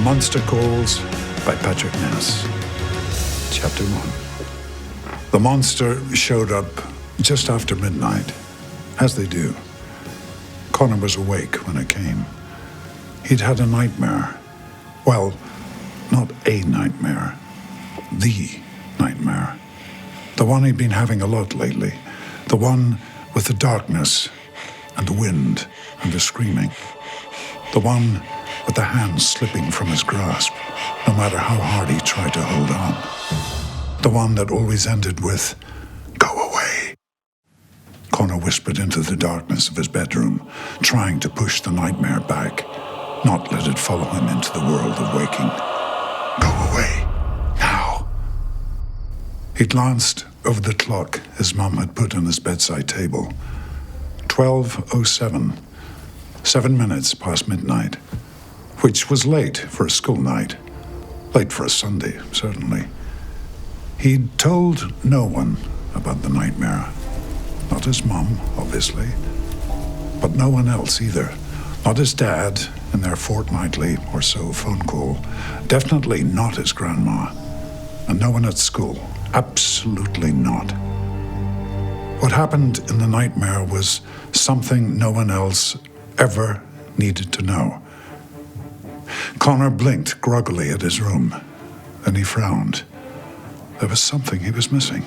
Monster Calls by Patrick Ness. Chapter 1. The monster showed up just after midnight, as they do. Connor was awake when it came. He'd had a nightmare. Well, not a nightmare. The nightmare. The one he'd been having a lot lately. The one with the darkness and the wind and the screaming. The one with the hands slipping from his grasp, no matter how hard he tried to hold on. The one that always ended with, "Go away." Connor whispered into the darkness of his bedroom, trying to push the nightmare back, not let it follow him into the world of waking. Go away, now. He glanced over the clock his mum had put on his bedside table. 12:07, 7 minutes past midnight, which was late for a school night. Late for a Sunday, certainly. He'd told no one about the nightmare. Not his mum, obviously, but no one else either. Not his dad in their fortnightly or so phone call. Definitely not his grandma. And no one at school. Absolutely not. What happened in the nightmare was something no one else ever needed to know. Connor blinked groggily at his room. Then he frowned. There was something he was missing.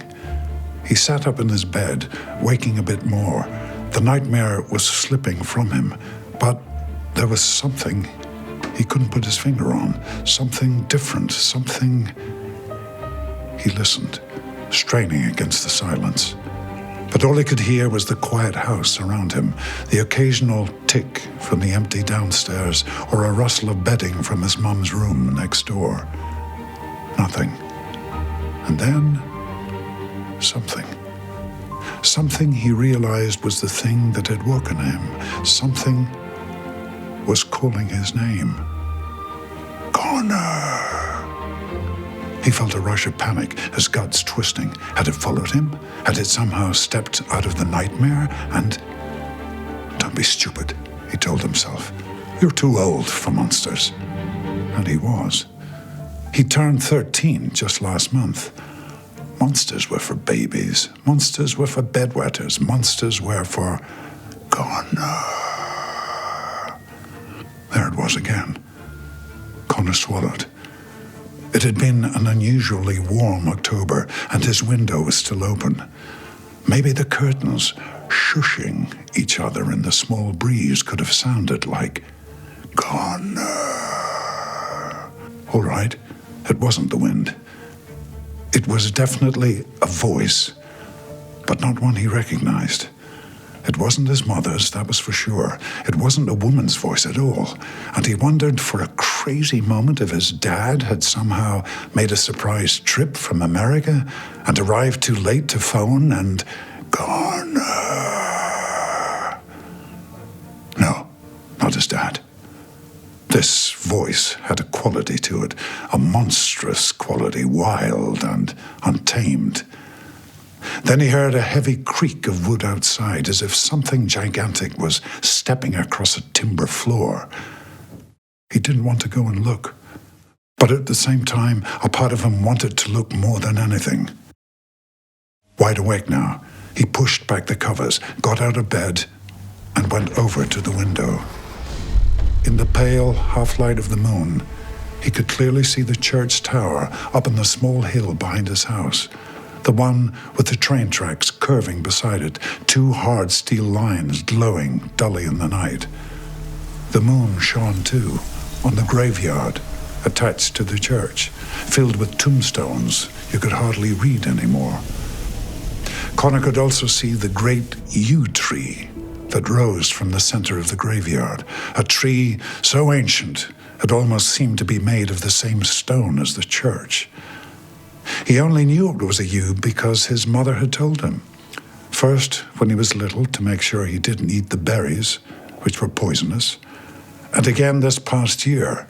He sat up in his bed, waking a bit more. The nightmare was slipping from him, but there was something he couldn't put his finger on. Something different, something... He listened, straining against the silence. But all he could hear was the quiet house around him, the occasional tick from the empty downstairs, or a rustle of bedding from his mum's room next door. Nothing. And then, something. Something he realized was the thing that had woken him. Something was calling his name. Connor! He felt a rush of panic, his guts twisting. Had it followed him? Had it somehow stepped out of the nightmare? And... Don't be stupid, he told himself. You're too old for monsters. And he was. He turned 13 just last month. Monsters were for babies. Monsters were for bedwetters. Monsters were for... Connor. There it was again. Connor swallowed. It had been an unusually warm October, and his window was still open. Maybe the curtains, shushing each other in the small breeze, could have sounded like, Connor. All right, it wasn't the wind. It was definitely a voice, but not one he recognized. It wasn't his mother's, that was for sure. It wasn't a woman's voice at all. And he wondered for a crazy moment if his dad had somehow made a surprise trip from America and arrived too late to phone and... Connor. No, not his dad. This voice had a quality to it, a monstrous quality, wild and untamed. Then he heard a heavy creak of wood outside, as if something gigantic was stepping across a timber floor. He didn't want to go and look, but at the same time, a part of him wanted to look more than anything. Wide awake now, he pushed back the covers, got out of bed, and went over to the window. In the pale half-light of the moon, he could clearly see the church tower up on the small hill behind his house. The one with the train tracks curving beside it, two hard steel lines glowing dully in the night. The moon shone too, on the graveyard attached to the church, filled with tombstones you could hardly read anymore. Connor could also see the great yew tree that rose from the center of the graveyard, a tree so ancient it almost seemed to be made of the same stone as the church. He only knew it was a yew because his mother had told him. First, when he was little, to make sure he didn't eat the berries, which were poisonous. And again this past year,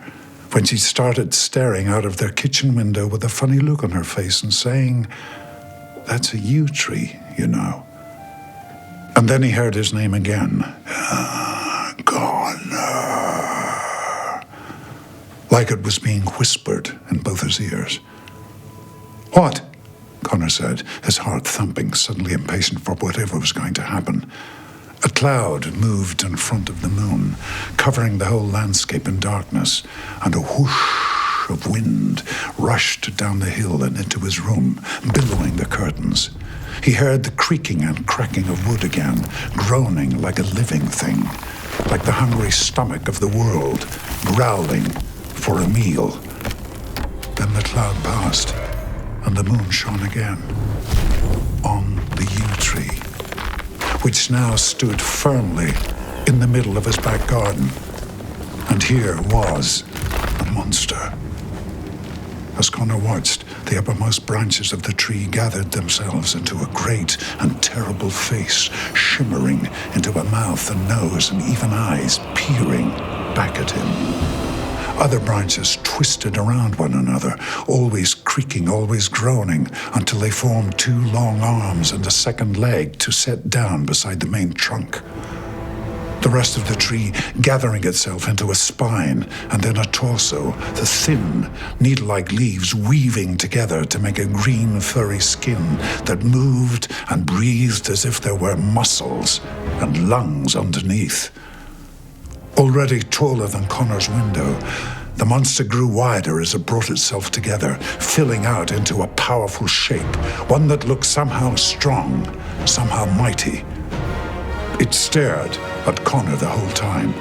when she started staring out of their kitchen window with a funny look on her face and saying, "That's a yew tree, you know." And then he heard his name again. Connor. like it was being whispered in both his ears. "What?" Connor said, his heart thumping, suddenly impatient for whatever was going to happen. A cloud moved in front of the moon, covering the whole landscape in darkness, and a whoosh of wind rushed down the hill and into his room, billowing the curtains. He heard the creaking and cracking of wood again, groaning like a living thing, like the hungry stomach of the world, growling for a meal. Then the cloud passed, and the moon shone again on the yew tree, which now stood firmly in the middle of his back garden. And here was the monster. As Connor watched, the uppermost branches of the tree gathered themselves into a great and terrible face, shimmering into a mouth and nose and even eyes peering back at him. Other branches twisted around one another, always creaking, always groaning, until they formed two long arms and a second leg to set down beside the main trunk. The rest of the tree gathering itself into a spine and then a torso, the thin, needle-like leaves weaving together to make a green, furry skin that moved and breathed as if there were muscles and lungs underneath. Already taller than Connor's window, the monster grew wider as it brought itself together, filling out into a powerful shape, one that looked somehow strong, somehow mighty. It stared at Connor the whole time,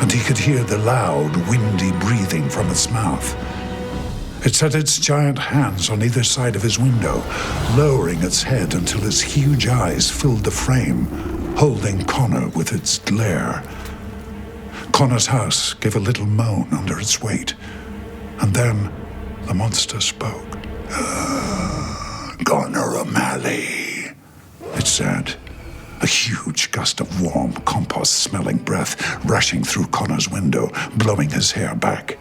and he could hear the loud, windy breathing from its mouth. It set its giant hands on either side of his window, lowering its head until its huge eyes filled the frame, holding Connor with its glare. Connor's house gave a little moan under its weight, and then the monster spoke. "Connor O'Malley," it said. A huge gust of warm, compost-smelling breath rushing through Connor's window, blowing his hair back.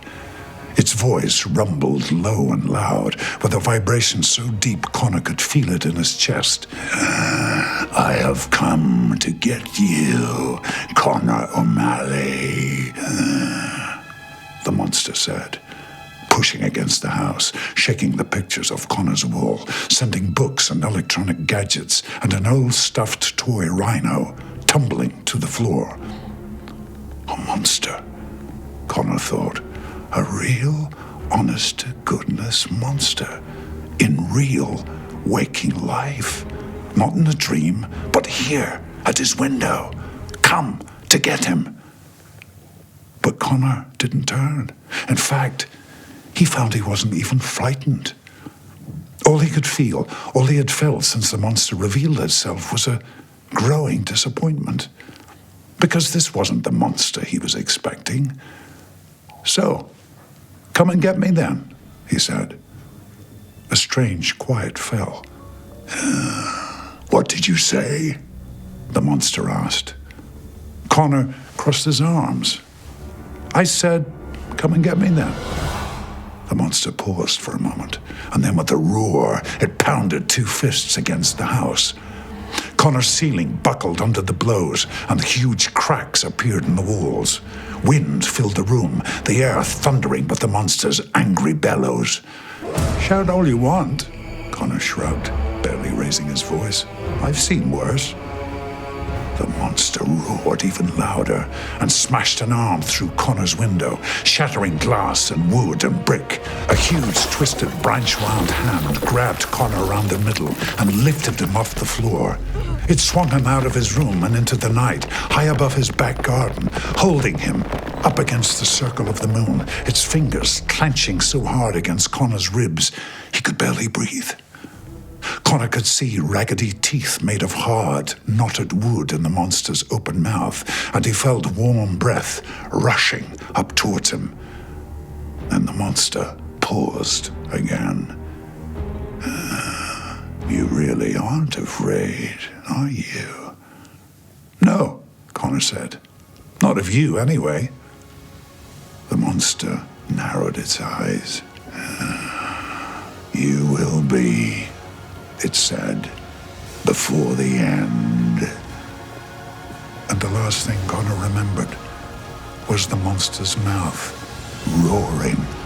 Its voice rumbled low and loud, with a vibration so deep Connor could feel it in his chest. "I have come to get you, Connor O'Malley," the monster said, pushing against the house, shaking the pictures off Connor's wall, sending books and electronic gadgets and an old stuffed toy rhino tumbling to the floor. A monster, Connor thought. A real, honest-to-goodness monster. In real, waking life. Not in a dream, but here, at his window. Come to get him. But Connor didn't turn. In fact, he found he wasn't even frightened. All he could feel, all he had felt since the monster revealed itself, was a growing disappointment. Because this wasn't the monster he was expecting. "So, come and get me then," he said. A strange quiet fell. "What did you say?" the monster asked. Connor crossed his arms. "I said, come and get me then." The monster paused for a moment, and then with a roar, it pounded two fists against the house. Connor's ceiling buckled under the blows, and huge cracks appeared in the walls. Wind filled the room, the air thundering with the monster's angry bellows. "Shout all you want," Connor shrugged, barely raising his voice. "I've seen worse." The monster roared even louder and smashed an arm through Connor's window, shattering glass and wood and brick. A huge, twisted, branch-wound hand grabbed Connor around the middle and lifted him off the floor. It swung him out of his room and into the night, high above his back garden, holding him up against the circle of the moon, its fingers clenching so hard against Connor's ribs he could barely breathe. Connor could see raggedy teeth made of hard, knotted wood in the monster's open mouth, and he felt warm breath rushing up towards him. Then the monster paused again. "You really aren't afraid, are you?" "No," Connor said. "Not of you, anyway." The monster narrowed its eyes. "You will be," it said, "before the end." And the last thing Connor remembered was the monster's mouth, roaring